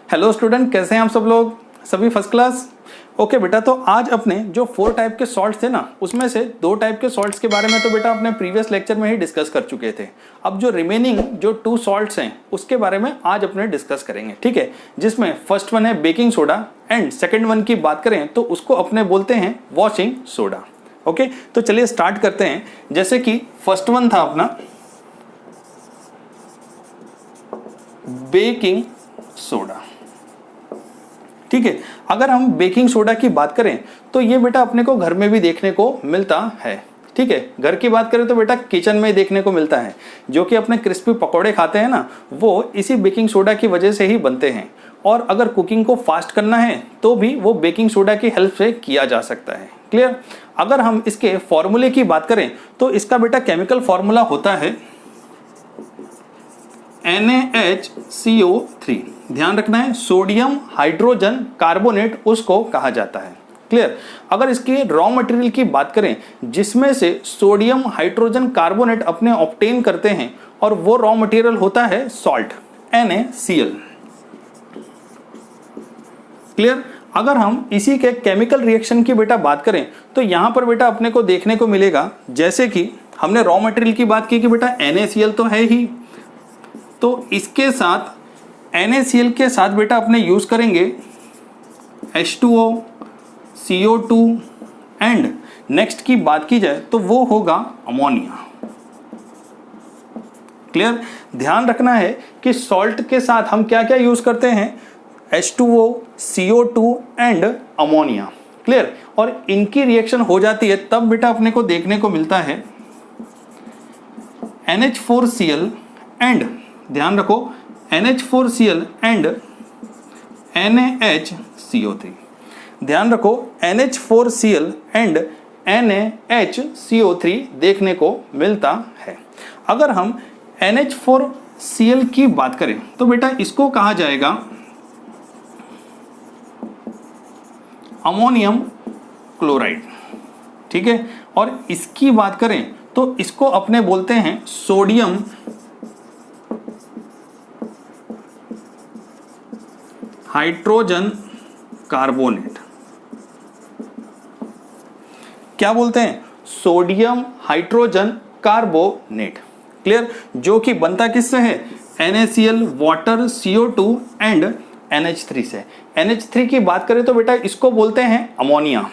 Hello student, कैसे हैं आप सब लोग? सभी फर्स्ट क्लास? ओके बेटा, तो आज अपने जो 4 टाइप के सॉल्ट्स थे ना, उसमें से 2 टाइप के सॉल्ट्स के बारे में तो बेटा अपने प्रीवियस लेक्चर में ही डिस्कस कर चुके थे। अब जो रिमेनिंग जो 2 सॉल्ट्स हैं उसके बारे में आज अपने डिस्कस करेंगे, ठीक है? जिसमें फर्स्ट वन है baking soda and second one की बात करें तो उसको अपने बोलते हैं वॉशिंग सोडा। ओके, तो चलिए स्टार्ट करते हैं। जैसे कि फर्स्ट वन था अपना बेकिंग सोडा, ठीक है। अगर हम बेकिंग सोडा की बात करें तो ये बेटा अपने को घर में भी देखने को मिलता है, ठीक है। घर की बात करें तो बेटा किचन में देखने को मिलता है। जो कि अपने क्रिस्पी पकौड़े खाते हैं ना, वो इसी बेकिंग सोडा की वजह से ही बनते हैं। और अगर कुकिंग को फास्ट करना है तो भी वो बेकिंग सोडा की हेल्प से किया जा सकता है। क्लियर? अगर हम इसके फॉर्मूले की बात करें तो इसका बेटा केमिकल फॉर्मूला होता है NaHCO3। ध्यान रखना है, सोडियम हाइड्रोजन कार्बोनेट उसको कहा जाता है। क्लियर? अगर इसके रॉ मटेरियल की बात करें जिसमें से सोडियम हाइड्रोजन कार्बोनेट अपने ऑब्टेन करते हैं, और वो रॉ मटेरियल होता है सॉल्ट NaCl। क्लियर? अगर हम इसी के केमिकल रिएक्शन की बेटा बात करें तो यहां पर बेटा अपने को देखने को मिलेगा, जैसे कि हमने रॉ मटेरियल की बात की कि बेटा NaCl तो है ही, तो इसके साथ NaCl के साथ बेटा अपने यूज करेंगे H2O, CO2 एंड नेक्स्ट की बात की जाए तो वो होगा अमोनिया। क्लियर? ध्यान रखना है कि सॉल्ट के साथ हम क्या क्या यूज करते हैं, H2O, CO2 and ammonia. Clear? और इनकी रिएक्शन हो जाती है तब बेटा अपने को देखने को मिलता है NH4Cl एंड, ध्यान रखो, NH4Cl एंड NaHCO3। ध्यान रखो, NH4Cl एंड NaHCO3 देखने को मिलता है। अगर हम NH4Cl की बात करें तो बेटा इसको कहा जाएगा अमोनियम क्लोराइड, ठीक है। और इसकी बात करें तो इसको अपने बोलते हैं सोडियम हाइड्रोजन कार्बोनेट। क्या बोलते हैं? Sodium hydrogen carbonate. क्लियर? जो कि बनता किससे है? NaCl, water, CO2 and NH3 से। NH3 की बात करें तो बेटा इसको बोलते हैं अमोनिया।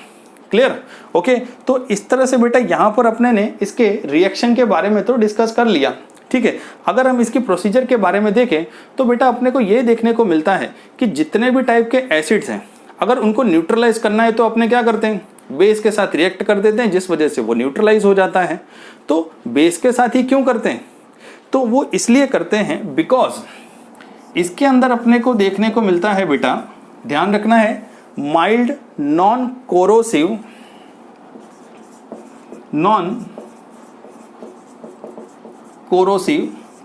क्लियर? ओके, तो इस तरह से बेटा यहां पर अपने ने इसके रिएक्शन के बारे में तो डिस्कस कर लिया, ठीक है। अगर हम इसकी प्रोसीजर के बारे में देखें तो बेटा अपने को यह देखने को मिलता है कि जितने भी टाइप के एसिड्स हैं, अगर उनको न्यूट्रलाइज करना है तो अपने क्या करते हैं, बेस के साथ रिएक्ट कर देते हैं, जिस वजह से वो न्यूट्रलाइज हो जाता है। तो बेस के साथ ही क्यों करते हैं? तो वो इसलिए करते हैं बिकॉज इसके अंदर अपने को देखने को मिलता है बेटा, ध्यान रखना है, माइल्ड नॉन कोरोसिव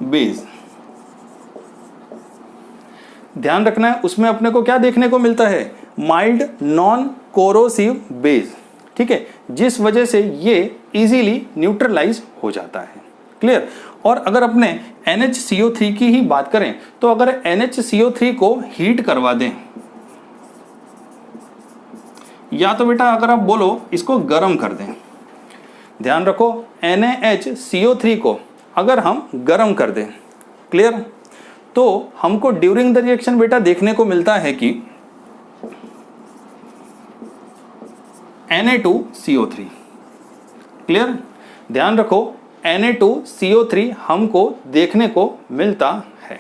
बेस। ध्यान रखना है, उसमें अपने को क्या देखने को मिलता है, माइल्ड नॉन कोरोसिव बेस, ठीक है, जिस वजह से ये इजीली न्यूट्रलाइज हो जाता है। क्लियर? और अगर अपने NHCO3 की ही बात करें तो अगर NHCO3 को हीट करवा दें, या तो बेटा अगर आप बोलो इसको गर्म कर दें, ध्यान रखो, NaHCO3 को अगर हम गर्म कर दें, क्लियर, तो हमको ड्यूरिंग द रिएक्शन बेटा देखने को मिलता है कि Na2CO3। क्लियर? ध्यान रखो, Na2CO3 हमको देखने को मिलता है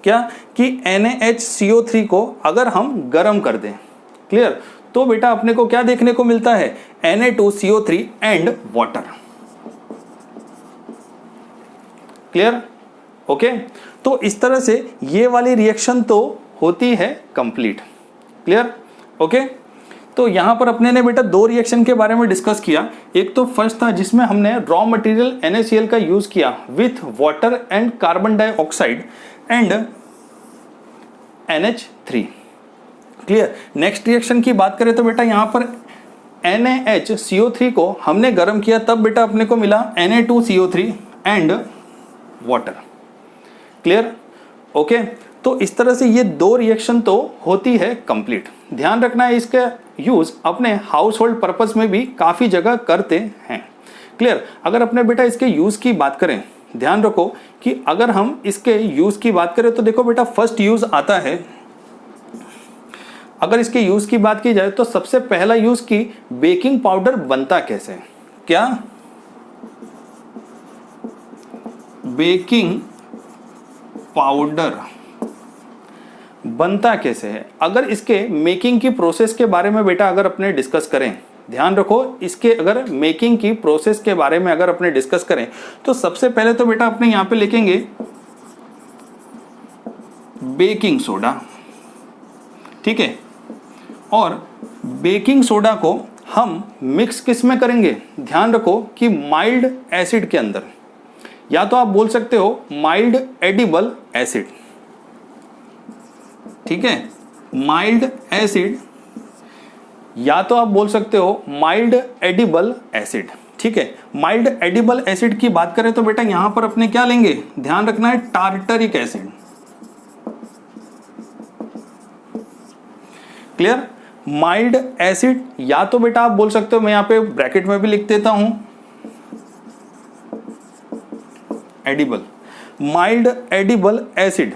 क्या, कि NaHCO3 को अगर हम गर्म कर दें, क्लियर, तो बेटा अपने को क्या देखने को मिलता है, Na2CO3 and water. Clear? Okay, तो इस तरह से ये वाली रिएक्शन तो होती है कंप्लीट। क्लियर? ओके, तो यहां पर अपने ने बेटा 2 रिएक्शन के बारे में डिस्कस किया। एक तो फर्स्ट था जिसमें हमने रॉ मटेरियल NaCl का यूज किया with water and carbon dioxide and NH3। Clear? Next reaction की बात करें तो बेटा यहां पर NaHCO3 को हमने गर्म किया, तब बेटा अपने को मिला Na2CO3 and water. Clear? Okay, तो इस तरह से ये दो रिएक्शन तो होती है कंप्लीट। ध्यान रखना है इसका यूज अपने हाउस होल्ड पर्पज में भी काफी जगह करते हैं। क्लियर। अगर अपने बेटा इसके यूज की बात करें, ध्यान रखो कि अगर हम इसके यूज की बात करें तो देखो बेटा फर्स्ट यूज आता है, अगर इसके यूज की बात की जाए तो सबसे पहला यूज की बेकिंग पाउडर बनता कैसे, क्या बेकिंग पाउडर बनता कैसे है। अगर इसके मेकिंग की प्रोसेस के बारे में बेटा अगर अपने डिस्कस करें, ध्यान रखो इसके अगर मेकिंग की प्रोसेस के बारे में अगर अपने डिस्कस करें तो सबसे पहले तो बेटा अपने यहां पे लिखेंगे बेकिंग सोडा, ठीक है। और बेकिंग सोडा को हम मिक्स किस में करेंगे, ध्यान रखो कि माइल्ड एसिड के अंदर, या तो आप बोल सकते हो माइल्ड एडिबल एसिड, ठीक है, माइल्ड एसिड, या तो आप बोल सकते हो माइल्ड एडिबल एसिड, ठीक है। माइल्ड एडिबल एसिड की बात करें तो बेटा यहां पर अपने क्या लेंगे, ध्यान रखना है tartaric acid. Clear. Mild acid, या तो बेटा आप बोल सकते हो, मैं यहां पे ब्रैकेट में भी लिख देता हूं edible, mild edible acid,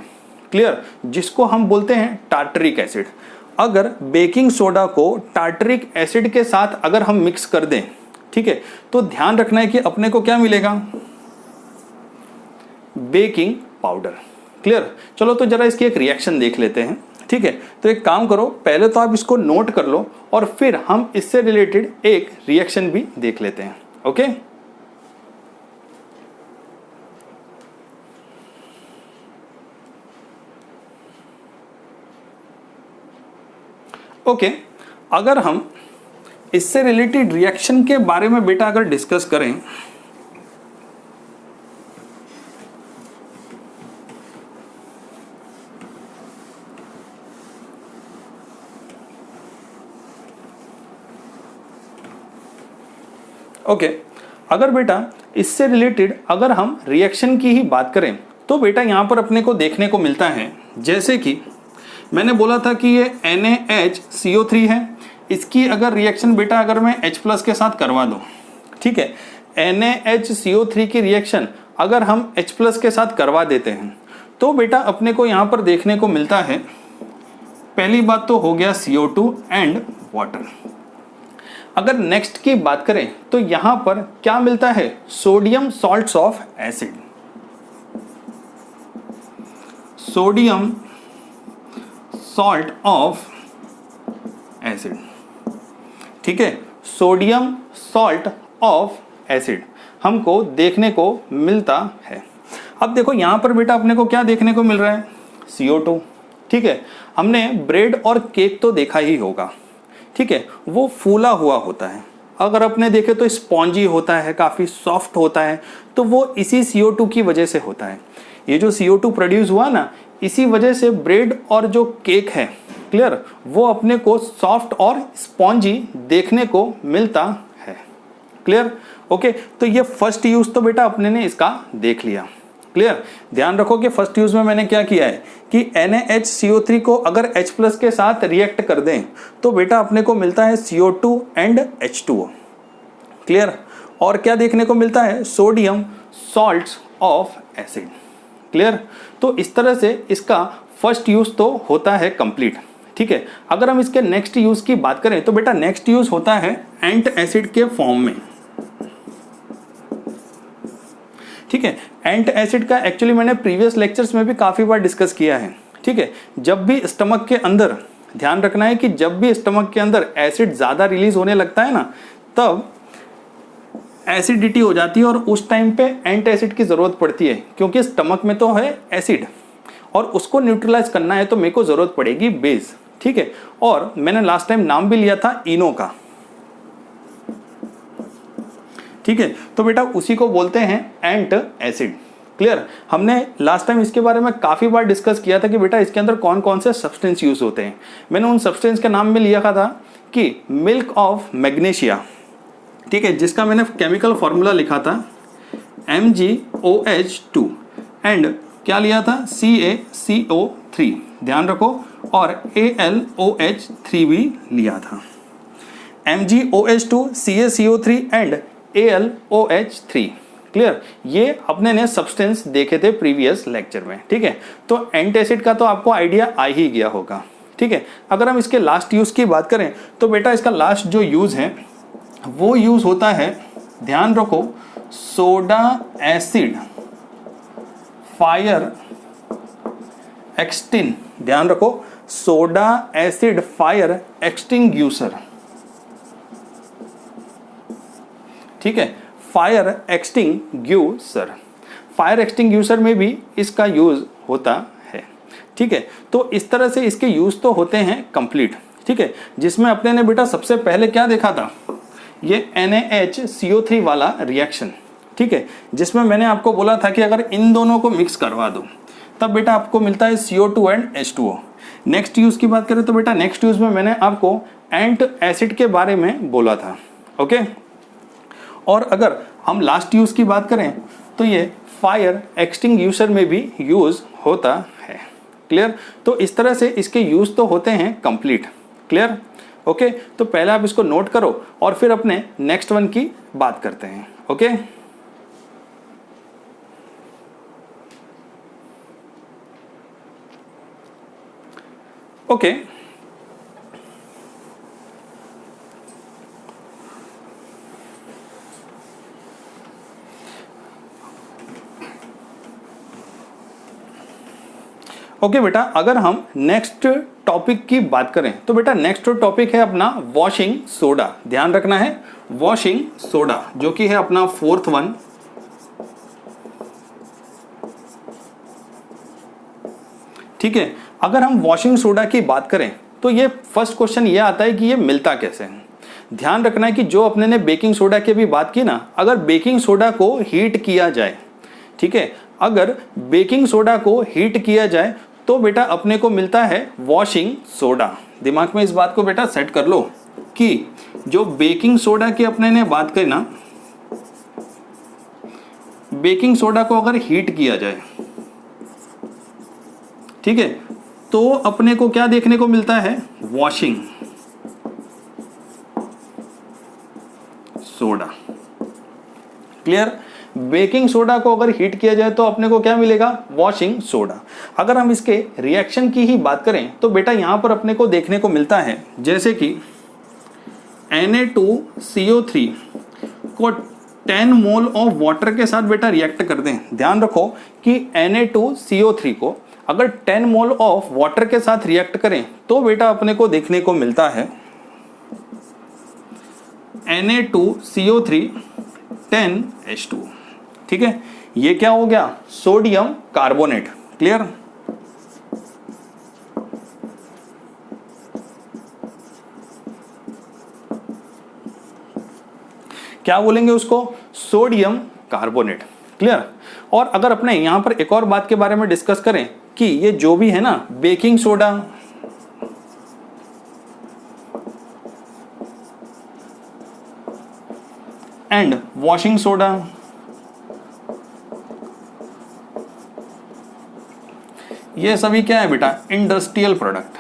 clear, जिसको हम बोलते हैं टार्टरिक एसिड। अगर बेकिंग सोडा को टार्टरिक एसिड के साथ अगर हम मिक्स कर दें, ठीक है, तो ध्यान रखना है कि अपने को क्या मिलेगा, बेकिंग पाउडर। क्लियर। चलो तो जरा इसकी एक रिएक्शन देख लेते हैं, ठीक है। तो एक काम करो, पहले तो आप इसको नोट कर लो और फिर हम इससे रिलेटेड एक रिएक्शन भी देख लेते हैं। ओके। ओके, अगर हम इससे रिलेटेड रिएक्शन के बारे में बेटा अगर डिस्कस करें, ओके, अगर बेटा इससे रिलेटेड अगर हम रिएक्शन की ही बात करें तो बेटा यहां पर अपने को देखने को मिलता है, जैसे कि मैंने बोला था कि ये NaHCO3 है, इसकी अगर रिएक्शन बेटा अगर मैं H+ के साथ करवा दूं, ठीक है, NaHCO3 की रिएक्शन अगर हम H+ के साथ करवा देते हैं तो बेटा अपने को यहां पर देखने को मिलता है, पहली बात तो हो गया CO2 एंड वाटर। अगर नेक्स्ट की बात करें तो यहां पर क्या मिलता है, sodium salts of acid, sodium salt of acid, ठीक है, सोडियम सॉल्ट ऑफ एसिड हमको देखने को मिलता है। अब देखो यहां पर बेटा अपने को क्या देखने को मिल रहा है, CO2, ठीक है। हमने ब्रेड और केक तो देखा ही होगा, ठीक है, वो फूला हुआ होता है, अगर अपने देखे तो स्पॉन्जी होता है, काफी सॉफ्ट होता है, तो वो इसी CO2 की वजह से होता है। ये जो CO2 प्रोड्यूस हुआ ना, इसी वजह से ब्रेड और जो केक है, क्लियर, वो अपने को सॉफ्ट और स्पॉन्जी देखने को मिलता है। क्लियर। ओके, तो ये फर्स्ट यूज तो बेटा अपने ने इसका देख लिया। क्लियर। ध्यान रखो कि फर्स्ट यूज में मैंने क्या किया है कि NaHCO3 को अगर H+ के साथ रिएक्ट कर दें तो बेटा अपने को मिलता है CO2 एंड H2O। क्लियर। और क्या देखने को मिलता है, sodium salts of acid. Clear. तो इस तरह से इसका फर्स्ट यूज तो होता है कंप्लीट, ठीक है। अगर हम इसके नेक्स्ट यूज की बात करें तो बेटा नेक्स्ट यूज होता है एंट एसिड के फॉर्म में, ठीक है। एंट एसिड का एक्चुअली मैंने प्रीवियस लेक्चर्स में भी काफी बार डिस्कस किया है, ठीक है। जब भी स्टमक के अंदर, ध्यान रखना है कि जब भी स्टमक के अंदर एसिड ज्यादा रिलीज होने लगता है ना, तब एसिडिटी हो जाती है और उस टाइम पे एंट एसिड की जरूरत पड़ती है, क्योंकि स्टमक में तो है एसिड और उसको न्यूट्रलाइज करना है तो मेरे को जरूरत पड़ेगी बेस, ठीक है। और मैंने लास्ट टाइम नाम भी लिया था इनो का, ठीक है। तो बेटा उसी को बोलते हैं एंट एसिड। क्लियर। हमने लास्ट टाइम इसके बारे में काफी बार डिस्कस किया था कि बेटा इसके अंदर कौन कौन से सब्सटेंस यूज होते हैं। मैंने उन सब्सटेंस के नाम में लिया था कि मिल्क ऑफ मैग्नीशिया, ठीक है, जिसका मैंने केमिकल फॉर्मूला लिखा था MgOH2 एंड क्या लिया था, CaCO3 ध्यान रखो, और AlOH3 भी लिया था। MgOH2 CaCO3 and AlOH3 clear, ये अपने ने सब्सटेंस देखे थे प्रीवियस लेक्चर में। ठीक है, तो एंटासिड का तो आपको आइडिया आ ही गया होगा। ठीक है, अगर हम इसके लास्ट यूज की बात करें तो बेटा इसका लास्ट जो यूज है वो यूज होता है, ध्यान रखो, सोडा एसिड फायर एक्सटिंग, ध्यान रखो, सोडा एसिड फायर एक्सटिंग्यूशर। ठीक है, फायर एक्सटिंग्यूशर, फायर एक्सटिंग्यूशर में भी इसका यूज होता है। ठीक है, तो इस तरह से इसके यूज तो होते हैं कंप्लीट। ठीक है, जिसमें अपने ने बेटा सबसे पहले क्या देखा था, ये NaHCO3 वाला रिएक्शन। ठीक है, जिसमें मैंने आपको बोला था कि अगर इन दोनों को मिक्स करवा दो तब बेटा आपको मिलता है CO2 and H2O। Next use की बात करें तो बेटा नेक्स्ट यूज में मैंने आपको एंट एसिड के बारे में बोला था। ओके, और अगर हम लास्ट यूज की बात करें तो ये फायर एक्सटिंग्यूशर में भी यूज होता है। क्लियर, तो इस तरह से इसके यूज तो होते हैं कंप्लीट। क्लियर, ओके, तो पहले आप इसको नोट करो और फिर अपने नेक्स्ट वन की बात करते हैं। ओके, ओके, ओके बेटा, अगर हम नेक्स्ट टॉपिक की बात करें तो बेटा नेक्स्ट टॉपिक है अपना वॉशिंग सोडा। ध्यान रखना है, वॉशिंग सोडा जो कि है अपना फोर्थ वन। ठीक है, अगर हम वॉशिंग सोडा की बात करें तो ये फर्स्ट क्वेश्चन ये आता है कि ये मिलता कैसे है। ध्यान रखना है कि जो अपने ने बेकिंग सोडा की भी बात की ना, अगर बेकिंग सोडा को हीट किया जाए, ठीक है, अगर बेकिंग सोडा को हीट किया जाए तो बेटा अपने को मिलता है वॉशिंग सोडा। दिमाग में इस बात को बेटा सेट कर लो कि जो बेकिंग सोडा की अपने ने बात करी ना, बेकिंग सोडा को अगर हीट किया जाए, ठीक है, तो अपने को क्या देखने को मिलता है, washing soda. Clear, baking soda को अगर हीट किया जाए तो अपने को क्या मिलेगा, वॉशिंग सोडा। अगर हम इसके रिएक्शन की ही बात करें तो बेटा यहां पर अपने को देखने को मिलता है जैसे कि Na2CO3 को 10 मोल ऑफ वाटर के साथ बेटा रिएक्ट कर दें। ध्यान रखो कि Na2CO3 को अगर 10 मोल ऑफ वाटर के साथ रिएक्ट करें तो बेटा अपने को देखने को मिलता है Na2CO3 10H2। ठीक है, ये क्या हो गया, सोडियम कार्बोनेट। क्लियर, क्या बोलेंगे उसको, सोडियम कार्बोनेट। क्लियर, और अगर अपने यहां पर एक और बात के बारे में डिस्कस करें कि ये जो भी है ना, baking soda and washing soda, ये सभी क्या है बेटा, इंडस्ट्रियल प्रोडक्ट।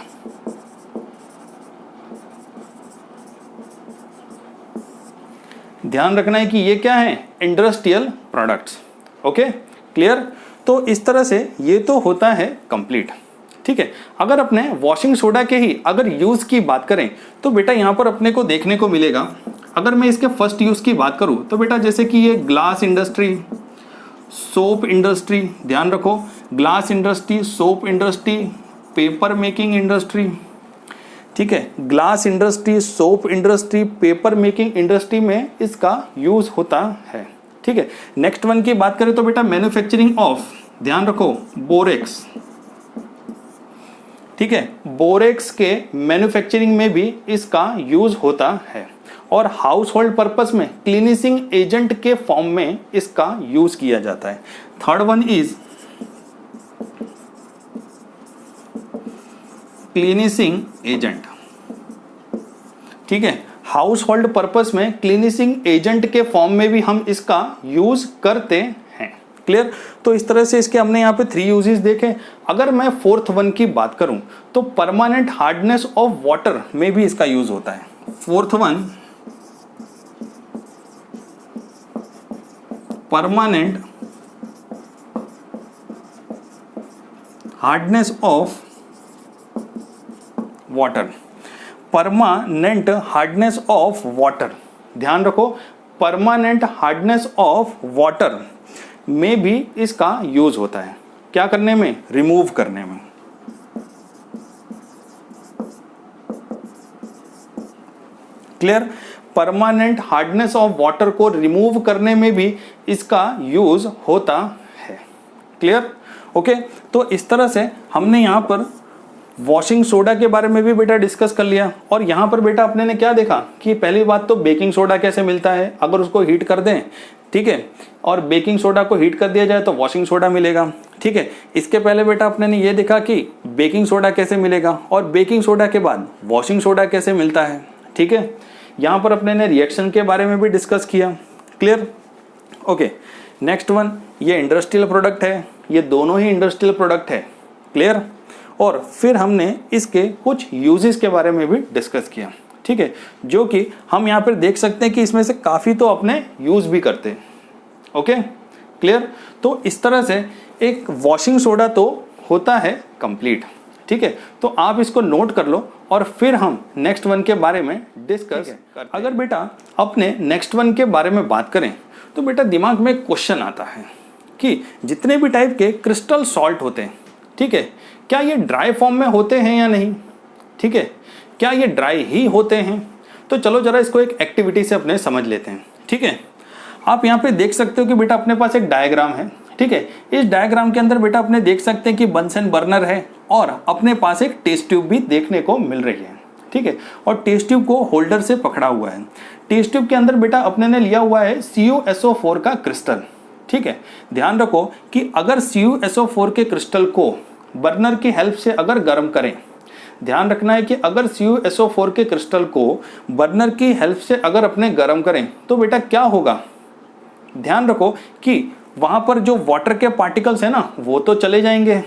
ध्यान रखना है कि ये क्या है, इंडस्ट्रियल प्रोडक्ट्स। ओके, क्लियर, तो इस तरह से ये तो होता है कंप्लीट। ठीक है, अगर अपने वॉशिंग सोडा के ही अगर यूज की बात करें तो बेटा यहां पर अपने को देखने को मिलेगा, अगर मैं इसके फर्स्ट यूज की बात करूं तो बेटा जैसे कि ये ग्लास इंडस्ट्री, सोप इंडस्ट्री, ध्यान रखो, glass industry, soap industry, paper making industry. ठीक है, glass industry, soap industry, paper making industry में इसका यूज होता है। ठीक है, नेक्स्ट वन की बात करें तो बेटा मैन्युफैक्चरिंग ऑफ, ध्यान रखो, बोरेक्स। ठीक है, बोरेक्स के मैन्युफैक्चरिंग में भी इसका यूज होता है, और हाउस होल्ड पर्पस में क्लीनिसिंग एजेंट के फॉर्म में इसका यूज किया जाता है। Third one is cleansing agent. ठीक है, हाउस होल्ड पर्पस में क्लीनिसिंग एजेंट के फॉर्म में भी हम इसका यूज करते हैं। क्लियर। तो इस तरह से इसके हमने यहाँ पे 3 यूजेस देखे। अगर मैं फोर्थ वन की बात करूं तो परमानेंट हार्डनेस ऑफ वाटर में भी इसका यूज होता है। Fourth one, permanent hardness of water, permanent hardness of water, ध्यान रखो, परमानेंट हार्डनेस ऑफ वाटर में भी इसका यूज होता है। क्या करने में? रिमूव करने में। Clear. Permanent hardness of water को रिमूव करने में भी इसका यूज होता है। क्लियर। ओके, तो इस तरह से हमने यहां पर वॉशिंग सोडा के बारे में भी बेटा डिस्कस कर लिया। और यहाँ पर बेटा अपने ने क्या देखा कि पहली बात तो बेकिंग सोडा कैसे मिलता है, अगर उसको हीट कर दें, ठीक है, और बेकिंग सोडा को हीट कर दिया जाए तो वॉशिंग सोडा मिलेगा। ठीक है, इसके पहले बेटा अपने ने ये देखा कि बेकिंग सोडा कैसे मिलेगा और बेकिंग सोडा के बाद वॉशिंग सोडा कैसे मिलता है। ठीक है, यहाँ पर अपने ने रिएक्शन के बारे में भी डिस्कस किया। क्लियर। ओके, नेक्स्ट वन, ये इंडस्ट्रियल प्रोडक्ट है, ये दोनों ही इंडस्ट्रियल प्रोडक्ट है। क्लियर। और फिर हमने इसके कुछ यूजेस के बारे में भी डिस्कस किया। ठीक है, जो कि हम यहाँ पर देख सकते हैं कि इसमें से काफ़ी तो अपने यूज भी करते हैं। Okay, clear. तो इस तरह से एक वॉशिंग सोडा तो होता है कंप्लीट। ठीक है, तो आप इसको नोट कर लो और फिर हम नेक्स्ट वन के बारे में डिस्कस करते हैं। अगर बेटा अपने नेक्स्ट वन के बारे में बात करें तो बेटा दिमाग में क्वेश्चन आता है कि जितने भी टाइप के क्रिस्टल सॉल्ट होते हैं, ठीक है, क्या ये ड्राई फॉर्म में होते हैं या नहीं? ठीक है, क्या ये ड्राई ही होते हैं? तो चलो जरा इसको एक एक्टिविटी से अपने समझ लेते हैं। ठीक है, आप यहाँ पे देख सकते हो कि बेटा अपने पास एक डायग्राम है। ठीक है, इस डायग्राम के अंदर बेटा अपने देख सकते हैं कि बंसन बर्नर है और अपने पास एक टेस्ट ट्यूब भी देखने को मिल रही है। ठीक है, और टेस्ट ट्यूब को होल्डर से पकड़ा हुआ है। टेस्ट ट्यूब के अंदर बेटा अपने ने लिया हुआ है CuSO4 का क्रिस्टल। ठीक है, ध्यान रखो कि अगर CuSO4 के क्रिस्टल को बर्नर की हेल्प से अगर गर्म करें, ध्यान रखना है कि अगर CuSO4 के क्रिस्टल को बर्नर की हेल्प से अगर अपने गर्म करें तो बेटा क्या होगा? ध्यान रखो कि वहां पर जो वाटर के पार्टिकल्स है ना वो तो चले जाएंगे।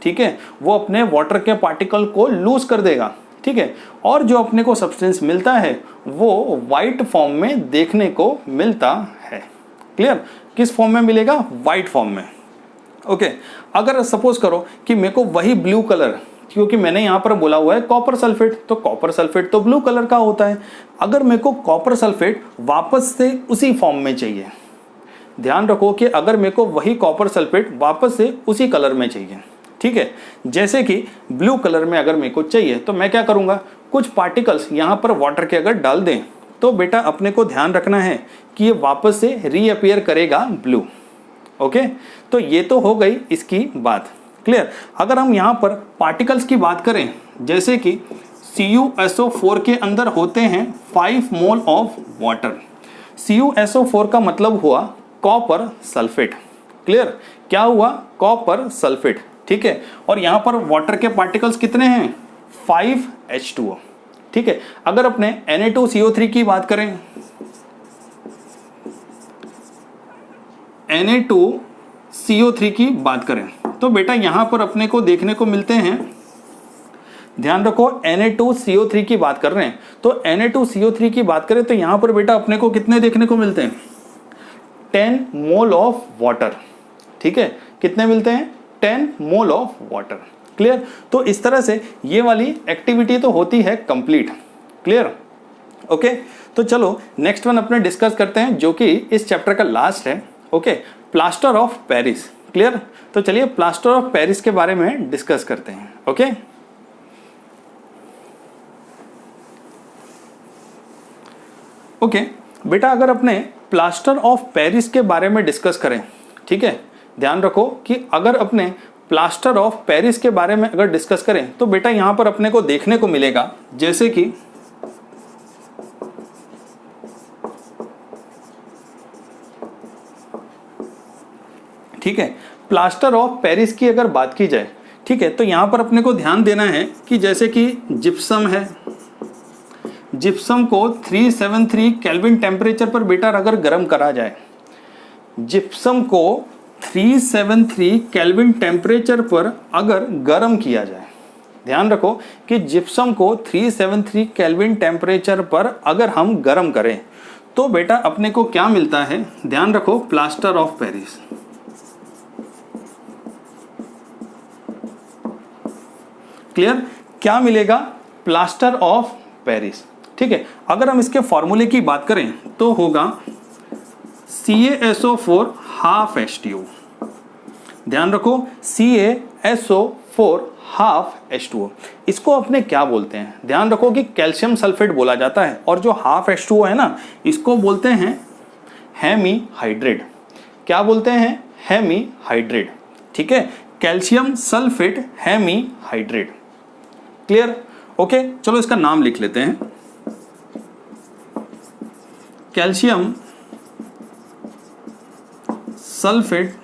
ठीक है, वो अपने वाटर के पार्टिकल को लूज कर देगा। ठीक है, और जो अपने को सब्सटेंस मिलता है वो वाइट फॉर्म में देखने को मिलता है। क्लियर। किस फॉर्म में मिलेगा? वाइट फॉर्म में। ओके, अगर सपोज करो कि मेरे को वही ब्लू कलर, क्योंकि मैंने यहाँ पर बोला हुआ है कॉपर सल्फेट, तो कॉपर सल्फेट तो ब्लू कलर का होता है। अगर मेरे को कॉपर सल्फेट वापस से उसी फॉर्म में चाहिए, ध्यान रखो कि अगर मेरे को वही कॉपर सल्फेट वापस से उसी कलर में चाहिए, ठीक है, जैसे कि ब्लू कलर में अगर मेरे को चाहिए तो मैं क्या करूँगा, कुछ पार्टिकल्स यहाँ पर वाटर के अगर डाल दें तो बेटा अपने को ध्यान रखना है कि ये वापस से रीअपियर करेगा ब्लू। ओके, तो ये तो हो गई इसकी बात। क्लियर। अगर हम यहाँ पर पार्टिकल्स की बात करें, जैसे कि CuSO4 के अंदर होते हैं 5 मोल ऑफ वाटर। CuSO4 का मतलब हुआ कॉपर सल्फेट। क्लियर, क्या हुआ? Copper sulphate. ठीक है, और यहाँ पर वाटर के पार्टिकल्स कितने हैं? 5H2O। ठीक है, अगर अपने Na2CO3 की बात करें, Na2CO3 की बात करें तो बेटा यहां पर अपने को देखने को मिलते हैं, ध्यान रखो Na2CO3 की बात कर रहे हैं, तो Na2CO3 की बात करें तो यहां पर बेटा अपने को कितने देखने को मिलते हैं? 10 मोल ऑफ वाटर। ठीक है, कितने मिलते हैं? 10 मोल ऑफ वाटर। क्लियर। तो इस तरह से ये वाली एक्टिविटी तो होती है कंप्लीट। क्लियर। ओके, तो चलो नेक्स्ट वन अपने डिस्कस करते हैं जो कि इस चैप्टर का लास्ट है। Okay, plaster of Paris. Clear. तो चलिए प्लास्टर ऑफ पेरिस के बारे में डिस्कस करते हैं। ओके, ओके बेटा, अगर अपने प्लास्टर ऑफ पेरिस के बारे में डिस्कस करें, ठीक है, ध्यान रखो कि अगर अपने प्लास्टर ऑफ पेरिस के बारे में अगर डिस्कस करें तो बेटा यहां पर अपने को देखने को मिलेगा, जैसे कि ठीक है, प्लास्टर ऑफ पेरिस की अगर बात की जाए, ठीक है, तो यहां पर अपने को ध्यान देना है कि जैसे कि जिप्सम है, जिप्सम को 373 केल्विन टेम्परेचर पर बेटा अगर गर्म करा जाए, जिप्सम को 373 केल्विन टेम्परेचर पर अगर गर्म किया जाए, ध्यान रखो कि जिप्सम को 373 केल्विन टेम्परेचर पर अगर हम गर्म करें तो बेटा अपने को क्या मिलता है, ध्यान रखो, प्लास्टर ऑफ पेरिस। क्लियर, क्या मिलेगा, प्लास्टर ऑफ पेरिस। ठीक है, अगर हम इसके फॉर्मूले की बात करें तो होगा CaSO4 हाफ H2O। ध्यान रखो CaSO4 हाफ H2O, इसको अपने क्या बोलते हैं, ध्यान रखो कि कैल्शियम सल्फेट बोला जाता है, और जो हाफ H2O है ना इसको बोलते हैं हेमी हाइड्रेट। क्या बोलते हैं, हेमी हाइड्रेट। ठीक है, calcium sulphate hemihydrate. Clear, okay, चलो इसका नाम लिख लेते हैं, calcium sulphate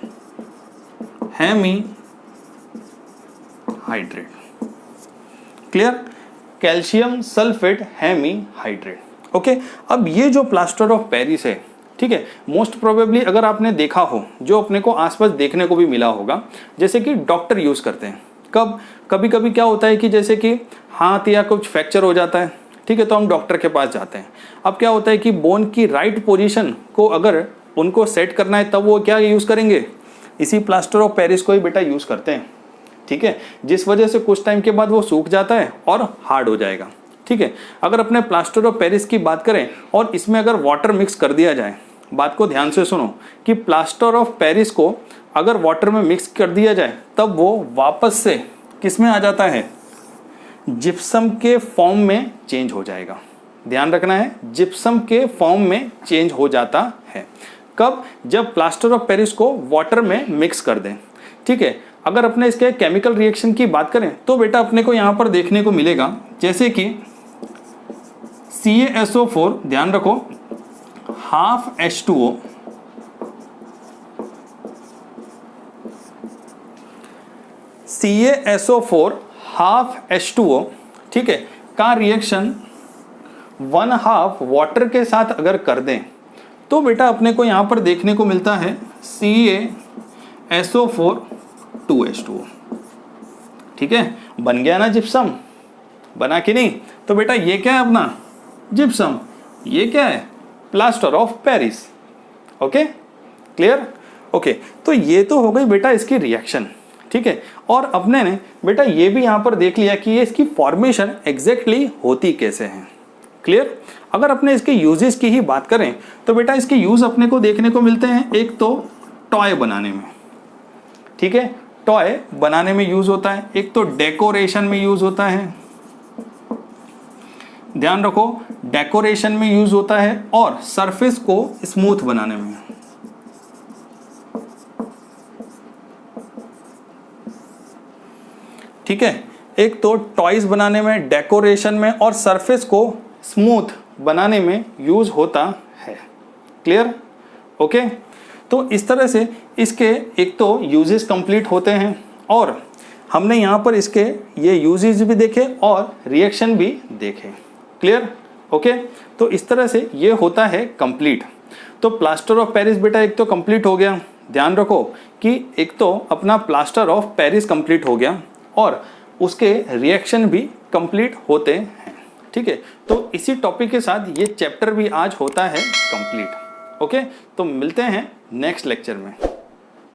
hemihydrate. Clear, calcium sulphate hemihydrate. Okay, अब ये जो प्लास्टर ऑफ पेरिस है, ठीक है, मोस्ट प्रोबेबली अगर आपने देखा हो, जो अपने को आसपास देखने को भी मिला होगा, जैसे कि डॉक्टर यूज करते हैं। कब, कभी कभी क्या होता है कि जैसे कि हाथ या कुछ फ्रैक्चर हो जाता है, ठीक है, तो हम डॉक्टर के पास जाते हैं। अब क्या होता है कि बोन की राइट पोजीशन को अगर उनको सेट करना है तब वो क्या यूज करेंगे, इसी प्लास्टर ऑफ पेरिस को ही बेटा यूज करते हैं। ठीक है, जिस वजह से कुछ टाइम के बाद वो सूख जाता है और हार्ड हो जाएगा। ठीक है, अगर अपने प्लास्टर ऑफ पेरिस की बात करें और इसमें अगर वाटर मिक्स कर दिया जाए, बात को ध्यान से सुनो कि प्लास्टर ऑफ पेरिस को अगर वाटर में मिक्स कर दिया जाए तब वो वापस से किस में आ जाता है, जिप्सम के फॉर्म में चेंज हो जाएगा। ध्यान रखना है, जिप्सम के फॉर्म में चेंज हो जाता है। कब, जब प्लास्टर ऑफ पेरिस को वाटर में मिक्स कर दें। ठीक है, अगर अपने इसके केमिकल रिएक्शन की बात करें तो बेटा अपने को यहां पर देखने को मिलेगा जैसे कि CaSO4, ध्यान रखो, half H2O, CaSO4 half H2O, ठीक है, का रिएक्शन 1/2 वाटर के साथ अगर कर दें तो बेटा अपने को यहां पर देखने को मिलता है CaSO4 2H2O। ठीक है, बन गया ना जिप्सम, बना कि नहीं। तो बेटा ये क्या है अपना जिप्सम, ये क्या है plaster of Paris. Okay, clear, okay, तो ये तो हो गई बेटा इसकी रिएक्शन। ठीक है, और अपने ने बेटा ये भी यहां पर देख लिया कि ये इसकी फॉर्मेशन एग्जैक्टली होती कैसे है। क्लियर, अगर अपने इसके यूजेस की ही बात करें तो बेटा इसके यूज अपने को देखने को मिलते हैं, एक तो टॉय बनाने में। ठीक है, टॉय बनाने में यूज होता है, एक तो डेकोरेशन में यूज होता है, ध्यान रखो डेकोरेशन में यूज होता है, और सरफेस को स्मूथ बनाने में। ठीक है, एक तो टॉयज बनाने में, डेकोरेशन में, और सरफेस को स्मूथ बनाने में यूज होता है। क्लियर, ओके, तो इस तरह से इसके एक तो यूजेस कंप्लीट होते हैं, और हमने यहाँ पर इसके ये यूजेस भी देखे और रिएक्शन भी देखे। क्लियर, ओके, तो इस तरह से ये होता है कंप्लीट। तो प्लास्टर ऑफ पेरिस बेटा एक तो कंप्लीट हो गया, ध्यान रखो कि एक तो अपना प्लास्टर ऑफ पेरिस कंप्लीट हो गया और उसके रिएक्शन भी कंप्लीट होते हैं। ठीक है, तो इसी टॉपिक के साथ ये चैप्टर भी आज होता है कंप्लीट। ओके, तो मिलते हैं नेक्स्ट लेक्चर में।